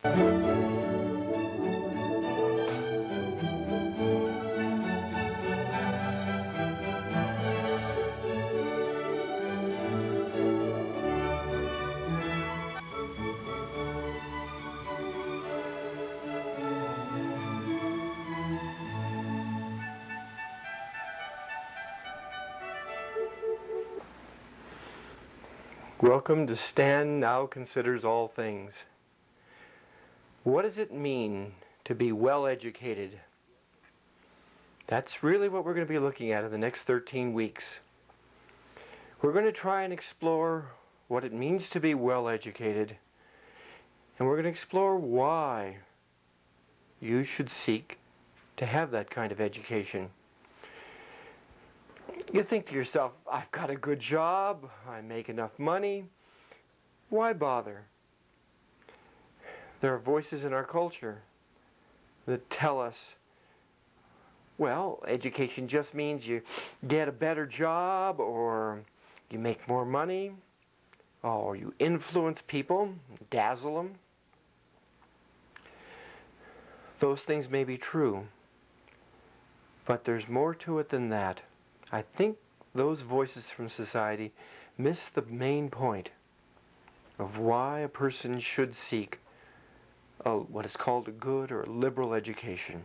Welcome to Stan Now Considers All Things. What does it mean to be well educated? That's really what we're going to be looking at in the next 13 weeks. We're going to try and explore what it means to be well educated, and we're going to explore why you should seek to have that kind of education. You think to yourself, I've got a good job, I make enough money, why bother? There are voices in our culture that tell us, well, education just means you get a better job, or you make more money, or you influence people, dazzle them. Those things may be true, but there's more to it than that. I think those voices from society miss the main point of why a person should seek what is called a good or liberal education.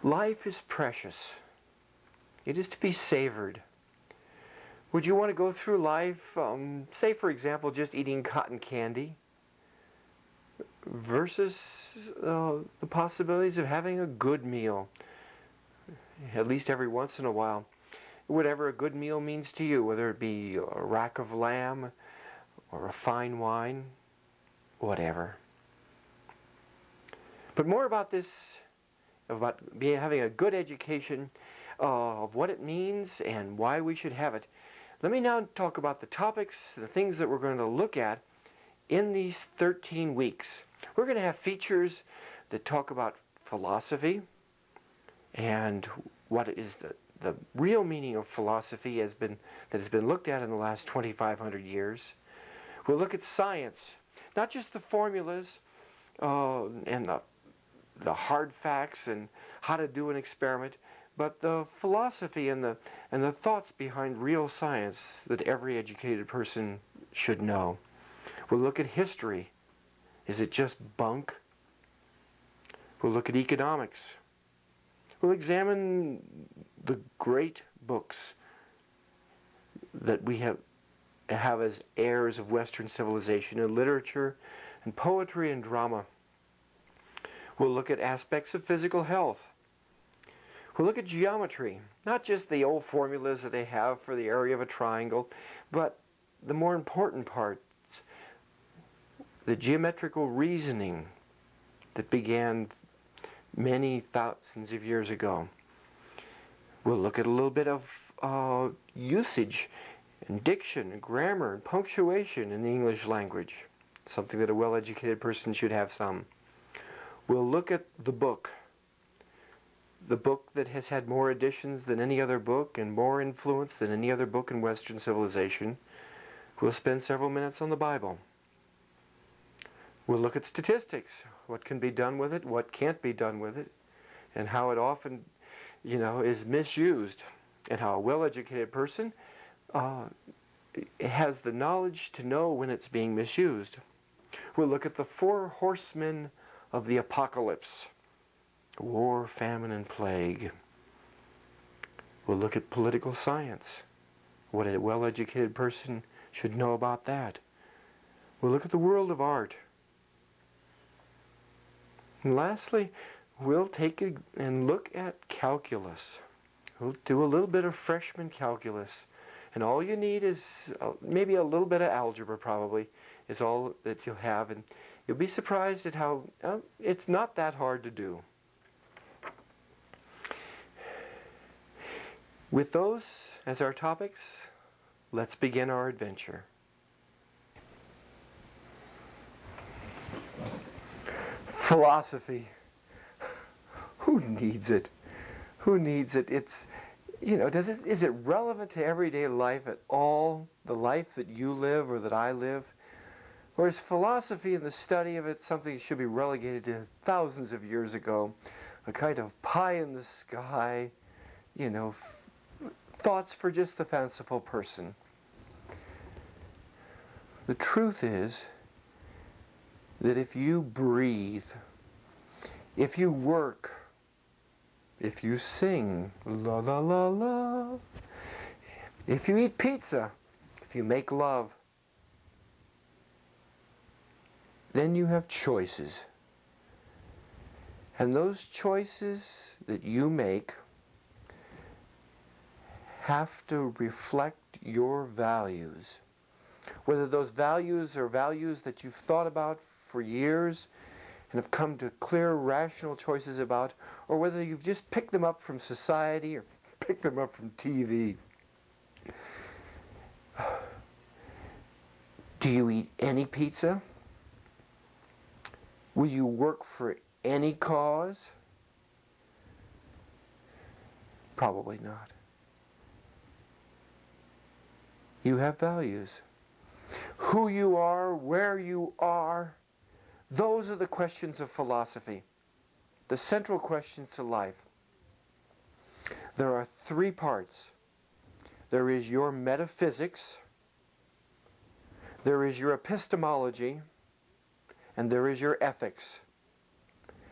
Life is precious. It is to be savored. Would you want to go through life, say for example, just eating cotton candy, versus the possibilities of having a good meal, at least every once in a while? Whatever a good meal means to you, whether it be a rack of lamb or a fine wine, whatever. But more about this, about having a good education, of what it means and why we should have it. Let me now talk about the topics, the things that we're going to look at in these 13 weeks. We're going to have features that talk about philosophy and what is the real meaning of philosophy that has been looked at in the last 2,500 years. We'll look at science, not just the formulas and the hard facts and how to do an experiment, but the philosophy and the thoughts behind real science that every educated person should know. We'll look at history. Is it just bunk? We'll look at economics. We'll examine the great books that we have as heirs of Western civilization in literature and poetry and drama. We'll look at aspects of physical health. We'll look at geometry, not just the old formulas that they have for the area of a triangle, but the more important parts, the geometrical reasoning that began many thousands of years ago. We'll look at a little bit of usage and diction and grammar and punctuation in the English language, something that a well-educated person should have some. We'll look at the book that has had more editions than any other book and more influence than any other book in Western civilization. We'll spend several minutes on the Bible. We'll look at statistics, what can be done with it, what can't be done with it, and how it often, is misused, and how a well-educated person has the knowledge to know when it's being misused. We'll look at the 4 horsemen of the apocalypse: war, famine, and plague. We'll look at political science, what a well-educated person should know about that. We'll look at the world of art. And lastly, we'll take and look at calculus. We'll do a little bit of freshman calculus. And all you need is maybe a little bit of algebra, probably, is all that you'll have. And you'll be surprised at how it's not that hard to do. With those as our topics, let's begin our adventure. Philosophy. Who needs it? Who needs it? It's, is it relevant to everyday life at all? The life that you live or that I live? Or is philosophy and the study of it something that should be relegated to thousands of years ago? A kind of pie in the sky, you know, thoughts for just the fanciful person. The truth is that if you breathe, if you work, if you sing, la la la la, if you eat pizza, if you make love, then you have choices. And those choices that you make have to reflect your values. Whether those values are values that you've thought about for years and have come to clear, rational choices about, or whether you've just picked them up from society or picked them up from TV. Do you eat any pizza? Will you work for any cause? Probably not. You have values. Who you are, where you are, those are the questions of philosophy, the central questions to life. There are three parts. There is your metaphysics, there is your epistemology, and there is your ethics.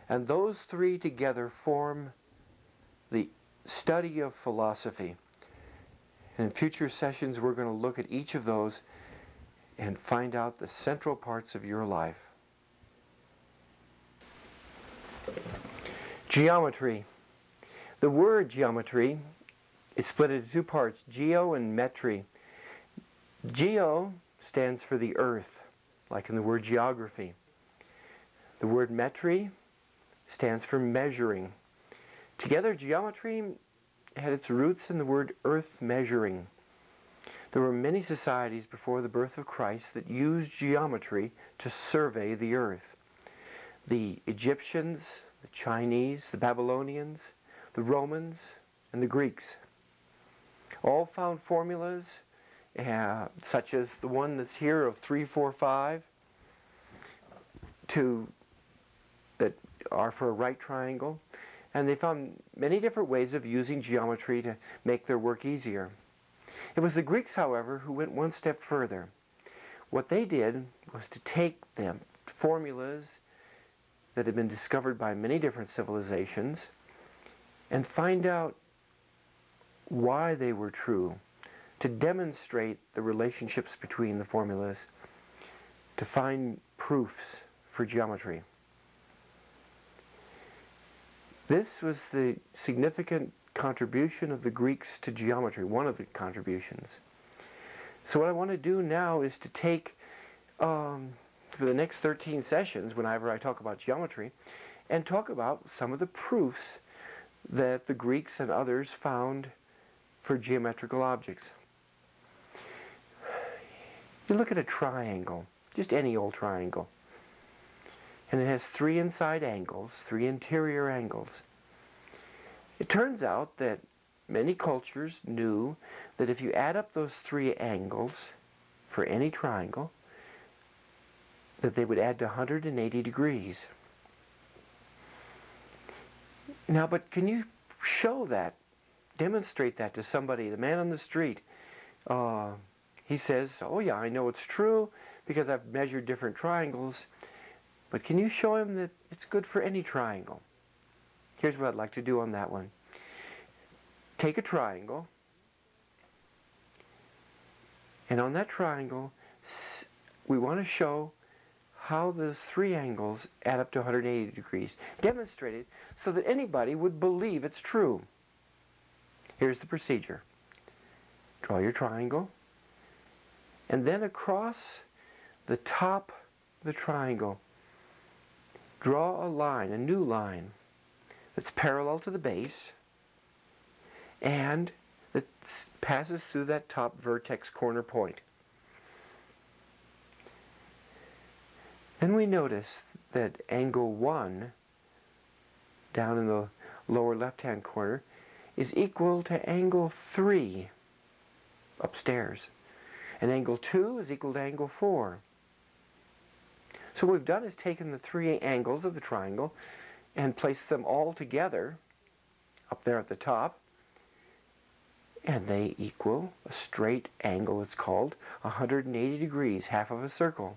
And those three together form the study of philosophy. And in future sessions, we're going to look at each of those and find out the central parts of your life. Geometry. The word geometry is split into two parts, geo and metry. Geo stands for the earth, like in the word geography. The word metry stands for measuring. Together, geometry had its roots in the word earth measuring. There were many societies before the birth of Christ that used geometry to survey the earth. The Egyptians, the Chinese, the Babylonians, the Romans, and the Greeks all found formulas such as the one that's here of 3, 4, 5 that are for a right triangle. And they found many different ways of using geometry to make their work easier. It was the Greeks, however, who went one step further. What they did was to take the formulas that had been discovered by many different civilizations and find out why they were true, to demonstrate the relationships between the formulas, to find proofs for geometry. This was the significant contribution of the Greeks to geometry, one of the contributions. So what I want to do now is to take, for the next 13 sessions, whenever I talk about geometry, and talk about some of the proofs that the Greeks and others found for geometrical objects. You look at a triangle, just any old triangle, and it has three inside angles, three interior angles. It turns out that many cultures knew that if you add up those three angles for any triangle, that they would add to 180 degrees. Now, but can you show that, demonstrate that to somebody, the man on the street? He says, oh yeah, I know it's true because I've measured different triangles, but can you show him that it's good for any triangle? Here's what I'd like to do on that one. Take a triangle, and on that triangle, we want to show how those three angles add up to 180 degrees. Demonstrate it so that anybody would believe it's true. Here's the procedure. Draw your triangle, and then across the top of the triangle, draw a line, a new line, that's parallel to the base, and that passes through that top vertex corner point. Then we notice that angle 1, down in the lower left-hand corner, is equal to angle 3 upstairs. And angle 2 is equal to angle 4. So what we've done is taken the three angles of the triangle and placed them all together up there at the top, and they equal a straight angle. It's called 180 degrees, half of a circle.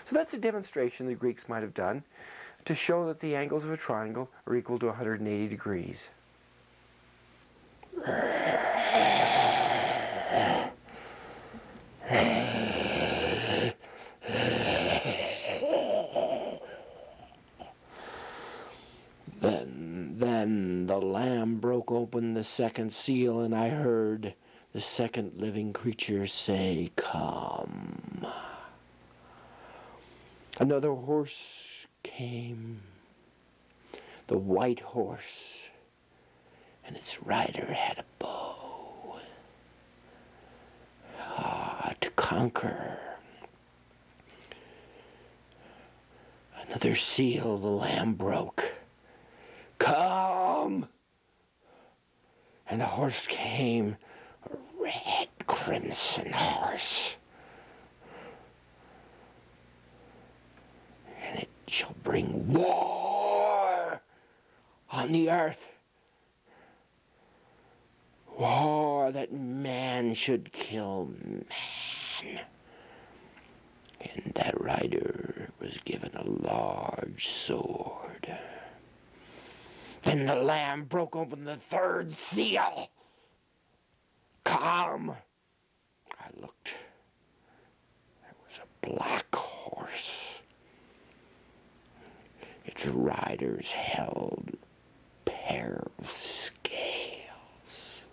So that's a demonstration the Greeks might have done to show that the angles of a triangle are equal to 180 degrees. Then the Lamb broke open the second seal, and I heard the second living creature say, "Come." Another horse came, the white horse, and its rider had a bow to conquer. Another seal the Lamb broke. "Come!" And a horse came, a red crimson horse. "And it shall bring war on the earth. War that man should kill man." And that rider was given a large sword. Then the Lamb broke open the third seal. "Come!" I looked. It was a black horse. Its riders held a pair of scales.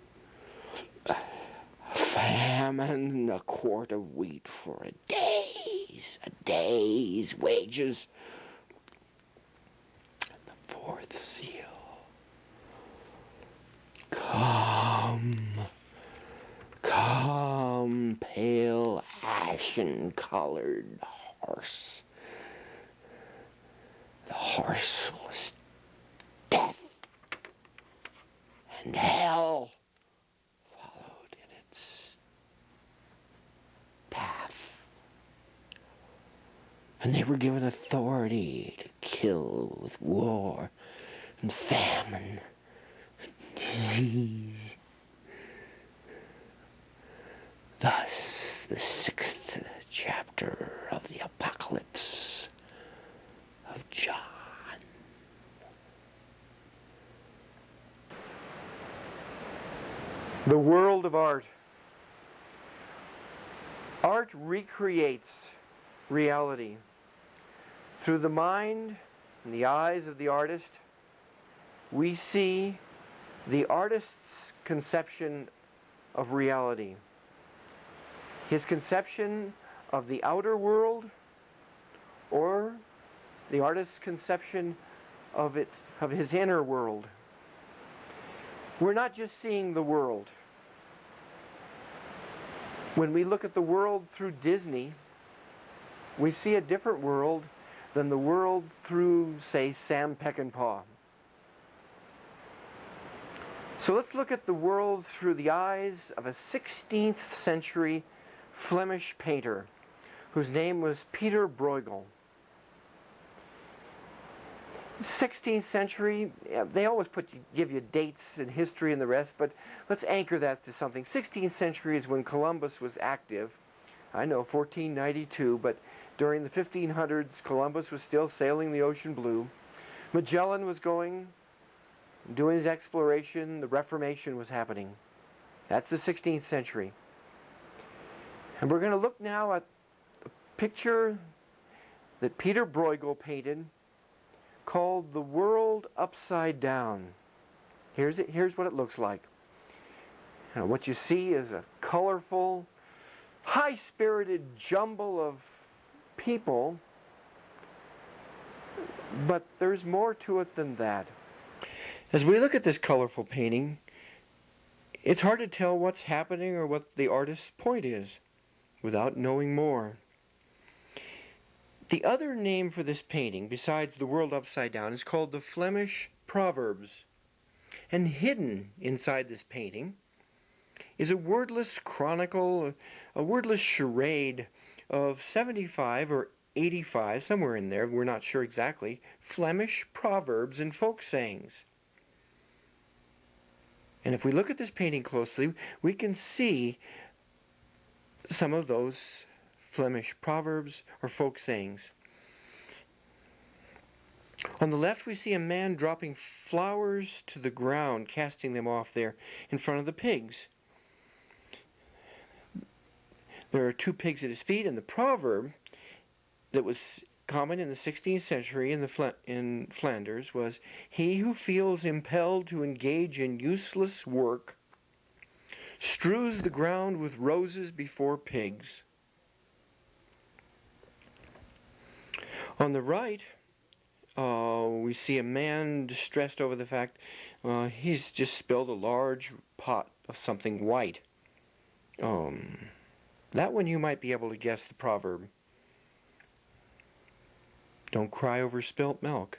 Famine, a quart of wheat for a day's wages. And the fourth seal. "Come, come, pale ashen-colored horse." The horse was death, and hell followed in its path. And they were given authority to kill with war and famine and disease. Thus, the 6th chapter of the Apocalypse of John. The world of art. Art recreates reality. Through the mind and the eyes of the artist, we see the artist's conception of reality. His conception of the outer world, or the artist's conception of his inner world. We're not just seeing the world. When we look at the world through Disney, we see a different world than the world through, say, Sam Peckinpah. So let's look at the world through the eyes of a 16th century Flemish painter whose name was Peter Bruegel. 16th century, they always give you dates and history and the rest, but let's anchor that to something. 16th century is when Columbus was active. I know, 1492, but during the 1500s, Columbus was still sailing the ocean blue. Magellan was going, doing his exploration. The Reformation was happening. That's the 16th century. And we're going to look now at a picture that Peter Bruegel painted called The World Upside Down. Here's what it looks like. And what you see is a colorful, high-spirited jumble of people, but there's more to it than that. As we look at this colorful painting, it's hard to tell what's happening or what the artist's point is without knowing more. The other name for this painting, besides The World Upside Down, is called the Flemish Proverbs. And hidden inside this painting is a wordless chronicle, a wordless charade of 75 or 85, somewhere in there, we're not sure exactly, Flemish proverbs and folk sayings. And if we look at this painting closely, we can see some of those Flemish proverbs or folk sayings. On the left, we see a man dropping flowers to the ground, casting them off there in front of the pigs. There are 2 pigs at his feet, and the proverb that was common in the 16th century in Flanders was, "He who feels impelled to engage in useless work strews the ground with roses before pigs." On the right, we see a man distressed over the fact he's just spilled a large pot of something white. That one you might be able to guess the proverb. Don't cry over spilt milk.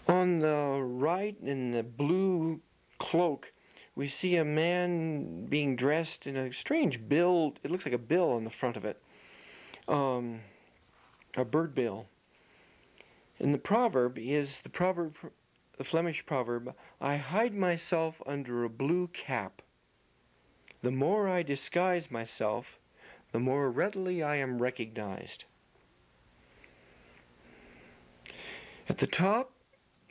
On the right, in the blue cloak, we see a man being dressed in a strange bill. It looks like a bill on the front of it. A bird bill. And the proverb is the Flemish proverb, "I hide myself under a blue cap. The more I disguise myself, the more readily I am recognized." At the top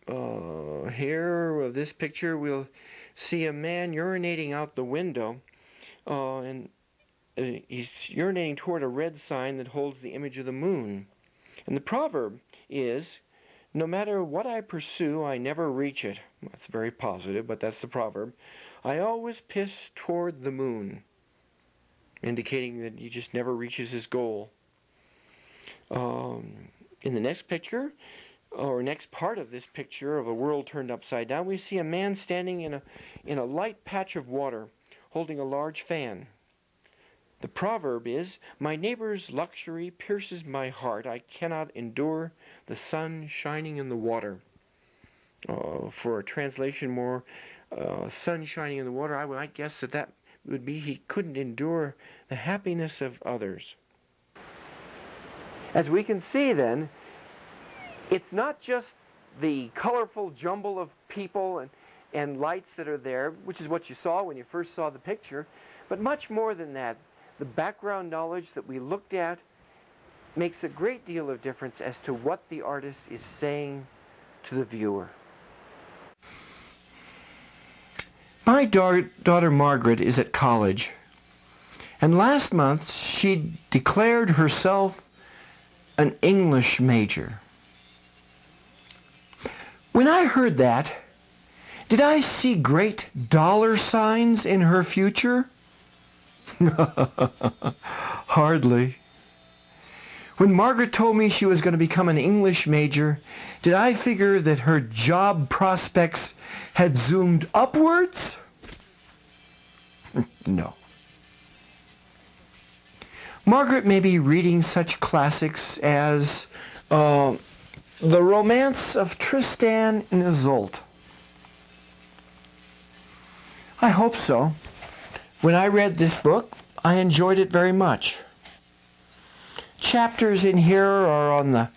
here of this picture, we'll see a man urinating out the window, and he's urinating toward a red sign that holds the image of the moon. And the proverb is, "No matter what I pursue, I never reach it." That's very positive, but that's the proverb. "I always piss toward the moon," indicating that he just never reaches his goal. In the next picture, or next part of this picture of a world turned upside down, we see a man standing in a light patch of water, holding a large fan. The proverb is, "My neighbor's luxury pierces my heart. I cannot endure the sun shining in the water." For a translation more, sun shining in the water, I might guess that would be he couldn't endure the happiness of others. As we can see then, it's not just the colorful jumble of people and lights that are there, which is what you saw when you first saw the picture, but much more than that. The background knowledge that we looked at makes a great deal of difference as to what the artist is saying to the viewer. My daughter Margaret is at college, and last month she declared herself an English major. When I heard that, did I see great dollar signs in her future? Hardly. When Margaret told me she was going to become an English major, did I figure that her job prospects had zoomed upwards? No. Margaret may be reading such classics as The Romance of Tristan and Isolde. I hope so. When I read this book, I enjoyed it very much. Chapters in here are on the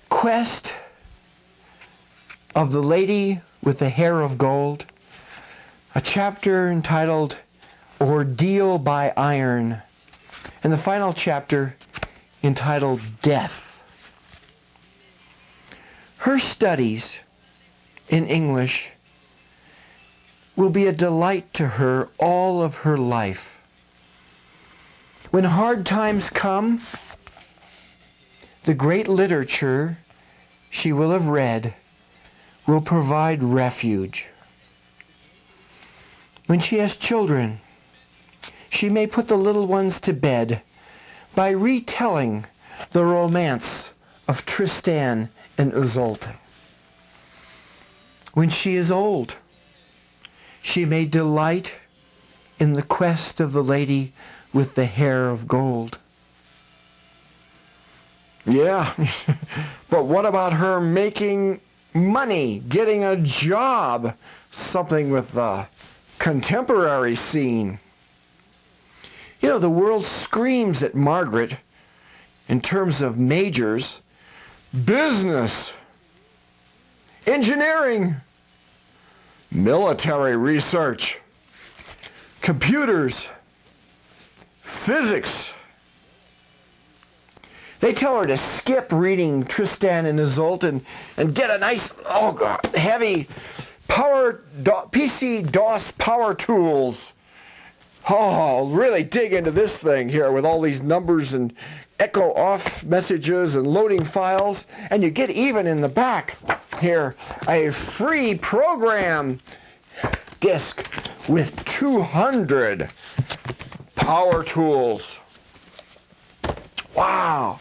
quest of the lady with the hair of gold, a chapter entitled Ordeal by Iron, and the final chapter entitled Death. Her studies in English will be a delight to her all of her life. When hard times come, the great literature she will have read will provide refuge. When she has children, she may put the little ones to bed by retelling the romance of Tristan and Isolde. When she is old, she may delight in the quest of the lady with the hair of gold. Yeah, but what about her making money, getting a job, something with the contemporary scene? You know, the world screams at Margaret in terms of majors: business, engineering, military research, computers, physics. They tell her to skip reading Tristan and Isolde and get a nice, oh God, heavy PC-DOS power tools. Oh, really dig into this thing here with all these numbers and echo off messages and loading files. And you get even in the back here a free program disk with 200 power tools. Wow.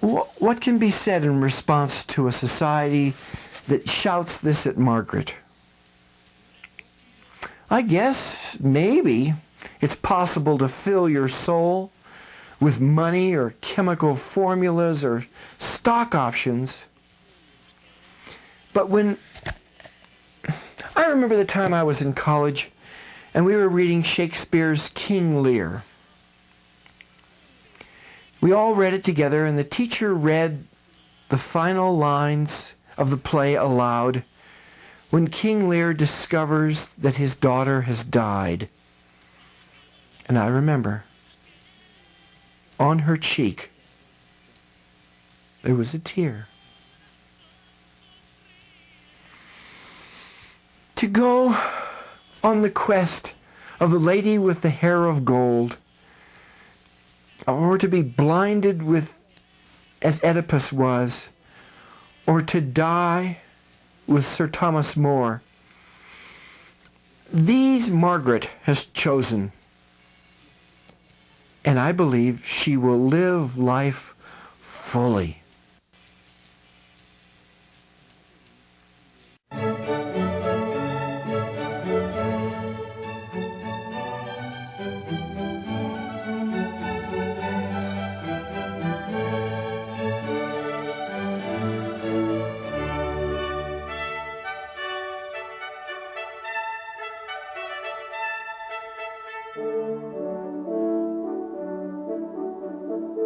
What can be said in response to a society that shouts this at Margaret? I guess maybe it's possible to fill your soul with money or chemical formulas or stock options. But I remember the time I was in college and we were reading Shakespeare's King Lear. We all read it together, and the teacher read the final lines of the play aloud when King Lear discovers that his daughter has died. And I remember, on her cheek, there was a tear. To go on the quest of the lady with the hair of gold, or to be blinded with, as Oedipus was, or to die with Sir Thomas More. These Margaret has chosen, and I believe she will live life fully.